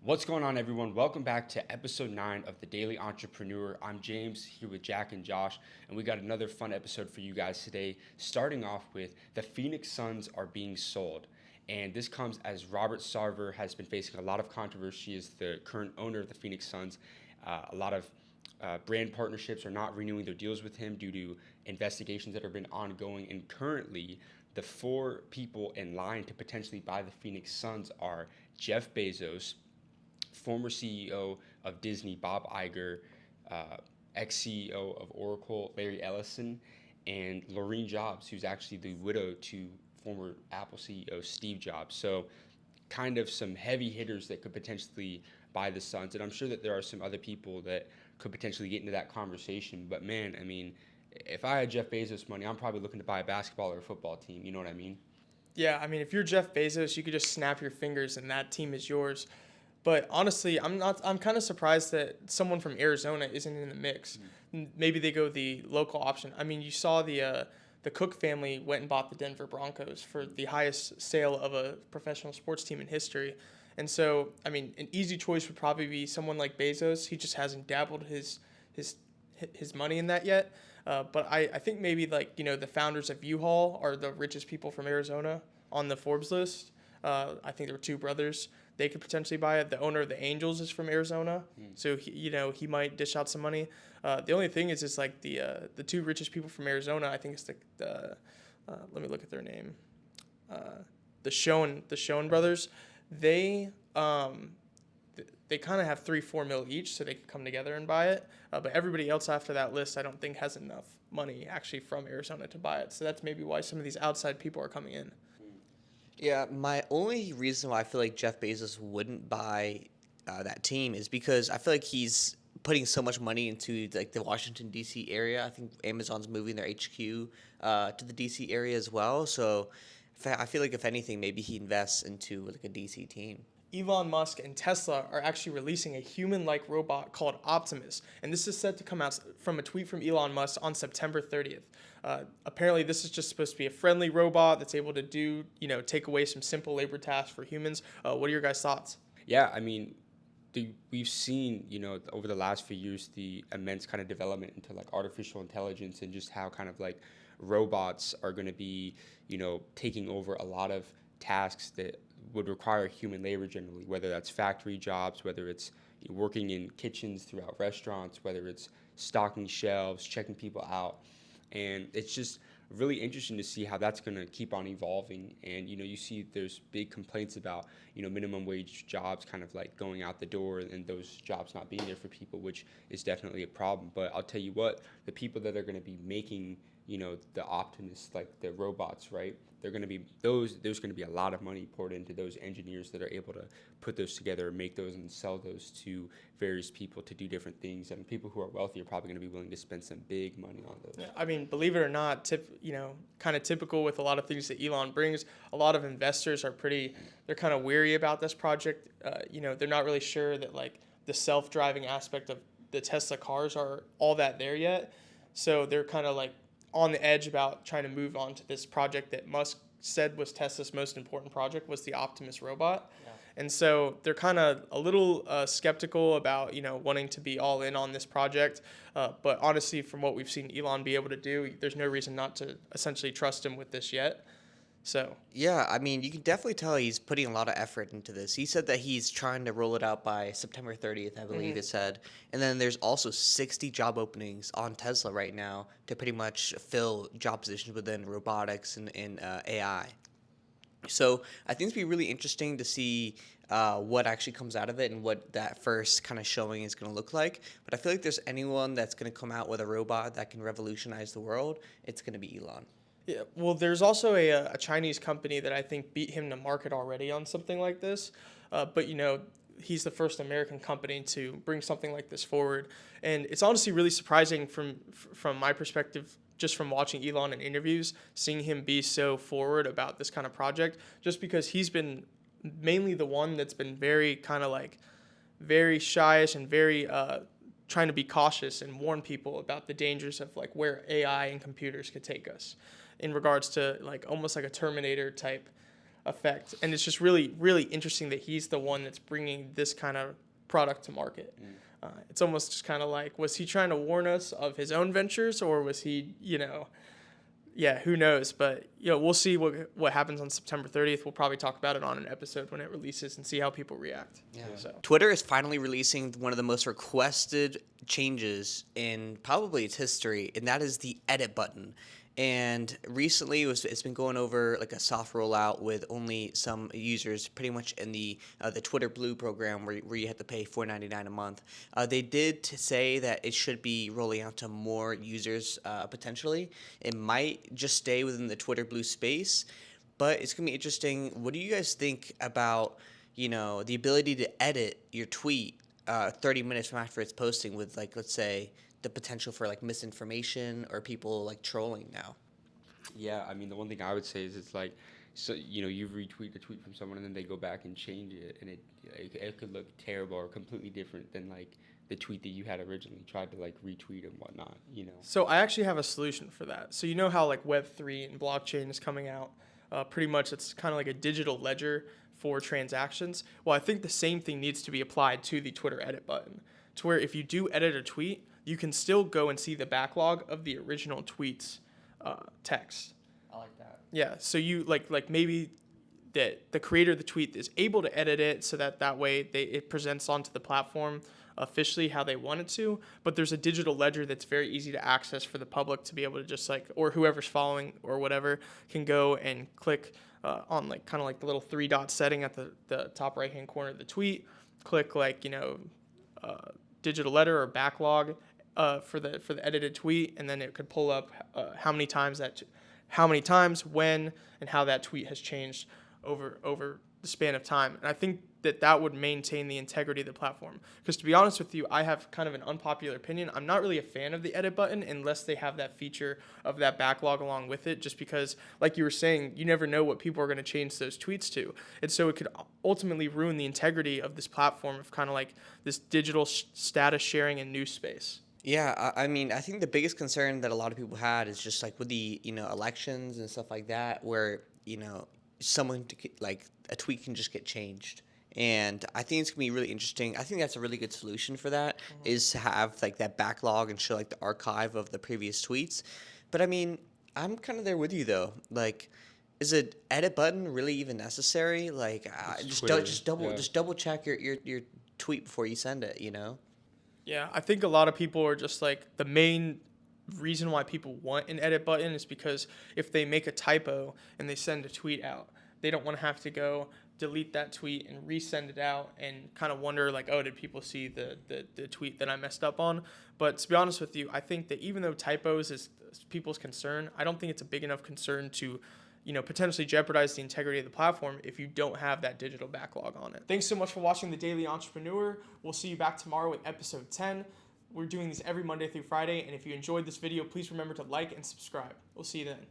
What's going on, everyone? Welcome back to episode 9 of The Daily Entrepreneur. I'm James, here with Jack and Josh, and we got another fun episode for you guys today, starting off with the Phoenix Suns are being sold. And this comes as Robert Sarver has been facing a lot of controversy as the current owner of the Phoenix Suns. A lot of brand partnerships are not renewing their deals with him due to investigations that have been ongoing. And currently, the 4 people in line to potentially buy the Phoenix Suns are Jeff Bezos, former CEO of Disney, Bob Iger, ex-CEO of Oracle, Larry Ellison, and Laurene Jobs, who's actually the widow to former Apple CEO Steve Jobs. So kind of some heavy hitters that could potentially buy the Suns. And I'm sure that there are some other people that could potentially get into that conversation. But man, I mean, if I had Jeff Bezos money, I'm probably looking to buy a basketball or a football team. You know what I mean? Yeah, I mean, if you're Jeff Bezos, you could just snap your fingers and that team is yours. But honestly, I'm kind of surprised that someone from Arizona isn't in the mix. Maybe they go the local option. I mean, you saw the Cook family went and bought the Denver Broncos for the highest sale of a professional sports team in history. And so, I mean, an easy choice would probably be someone like Bezos. He just hasn't dabbled his money in that yet. But I think maybe the founders of U-Haul are the richest people from Arizona on the Forbes list. I think there were 2 brothers. They could potentially buy it. The owner of the Angels is from Arizona, so he might dish out some money. The only thing is the 2 richest people from Arizona. I think it's the let me look at their name. The Schoen brothers. They kind of have 3-4 mil each, so they could come together and buy it. But everybody else after that list, I don't think has enough money actually from Arizona to buy it. So that's maybe why some of these outside people are coming in. Yeah, my only reason why I feel like Jeff Bezos wouldn't buy that team is because I feel like he's putting so much money into the Washington D.C. area. I think Amazon's moving their HQ to the D.C. area as well. So I feel like if anything, maybe he invests into a D.C. team. Elon Musk and Tesla are actually releasing a human-like robot called Optimus, and this is set to come out from a tweet from Elon Musk on September 30th. Apparently, this is just supposed to be a friendly robot that's able to take away some simple labor tasks for humans. What are your guys' thoughts? Yeah, I mean, we've seen, over the last few years, the immense kind of development into artificial intelligence and just how kind of robots are going to be, taking over a lot of tasks that would require human labor generally, whether that's factory jobs, whether it's working in kitchens throughout restaurants, whether it's stocking shelves, checking people out. And it's just really interesting to see how that's going to keep on evolving. And, you see there's big complaints about, minimum wage jobs kind of going out the door and those jobs not being there for people, which is definitely a problem. But I'll tell you what, the people that are going to be making, the Optimus, the robots, right? There's going to be a lot of money poured into those engineers that are able to put those together and make those and sell those to various people to do different things. And people who are wealthy are probably going to be willing to spend some big money on those. Yeah, I mean, believe it or not, kind of typical with a lot of things that Elon brings. A lot of investors they're kind of weary about this project. They're not really sure that the self-driving aspect of the Tesla cars are all that there yet. So they're kind of on the edge about trying to move on to this project that Musk said was Tesla's most important project, was the Optimus robot. Yeah. And so they're kind of a little skeptical about, wanting to be all in on this project. But honestly, from what we've seen Elon be able to do, there's no reason not to essentially trust him with this yet. So yeah, I mean, you can definitely tell he's putting a lot of effort into this. He said that he's trying to roll it out by September 30th, I believe it said. And then there's also 60 job openings on Tesla right now to pretty much fill job positions within robotics and AI. So I think it's going to be really interesting to see what actually comes out of it and what that first kind of showing is going to look like. But I feel like there's anyone that's going to come out with a robot that can revolutionize the world, it's going to be Elon. Yeah, well, there's also a Chinese company that I think beat him to market already on something like this. But, he's the first American company to bring something like this forward. And it's honestly really surprising from my perspective, just from watching Elon in interviews, seeing him be so forward about this kind of project, just because he's been mainly the one that's been very kind of very shyish and very trying to be cautious and warn people about the dangers of where AI and computers could take us in regards to almost like a Terminator type effect. And it's just really, really interesting that he's the one that's bringing this kind of product to market. It's almost just kind of like, was he trying to warn us of his own ventures, or was he, yeah, who knows? But, we'll see what happens on September 30th. We'll probably talk about it on an episode when it releases and see how people react. Yeah. So. Twitter is finally releasing one of the most requested changes in probably its history, and that is the edit button. And recently, it's been going over like a soft rollout with only some users, pretty much in the Twitter Blue program where you have to pay $4.99 a month. They did say that it should be rolling out to more users potentially. It might just stay within the Twitter Blue space, but it's gonna be interesting. What do you guys think about the ability to edit your tweet 30 minutes from after it's posting with, like, let's say, the potential for like misinformation or people like trolling now? Yeah, I mean, the one thing I would say is it's like, so you retweet a tweet from someone and then they go back and change it, and it could look terrible or completely different than like the tweet that you had originally tried to like retweet and whatnot. So I actually have a solution for that. So how like Web3 and blockchain is coming out, pretty much it's kind of like a digital ledger for transactions. Well, I think the same thing needs to be applied to the Twitter edit button, to where if you do edit a tweet, you can still go and see the backlog of the original tweet's text. I like that. Yeah, so you like maybe that the creator of the tweet is able to edit it so that way it presents onto the platform officially how they want it to, but there's a digital ledger that's very easy to access for the public to be able to just or whoever's following or whatever can go and click on like kind of like the little 3-dot setting at the top right hand corner of the tweet, click digital letter or backlog for the edited tweet, and then it could pull up how many times, when, and how that tweet has changed over the span of time. And I think that would maintain the integrity of the platform. Because to be honest with you, I have kind of an unpopular opinion. I'm not really a fan of the edit button unless they have that feature of that backlog along with it, just because, like you were saying, you never know what people are going to change those tweets to. And so it could ultimately ruin the integrity of this platform of kind of like this digital status sharing and news space. Yeah, I mean, I think the biggest concern that a lot of people had is just like with the elections and stuff like that, where someone like a tweet can just get changed. And I think it's gonna be really interesting. I think that's a really good solution for that, is to have like that backlog and show like the archive of the previous tweets. But I mean, I'm kind of there with you though. Like, is an edit button really even necessary? Like, just double check your tweet before you send it. Yeah, I think a lot of people are just like, the main reason why people want an edit button is because if they make a typo and they send a tweet out, they don't want to have to go delete that tweet and resend it out and kind of wonder like, oh, did people see the tweet that I messed up on? But to be honest with you, I think that even though typos is people's concern, I don't think it's a big enough concern to potentially jeopardize the integrity of the platform if you don't have that digital backlog on it. Thanks so much for watching The Daily Entrepreneur. We'll see you back tomorrow with episode 10. We're doing these every Monday through Friday, and if you enjoyed this video, please remember to like and subscribe. We'll see you then.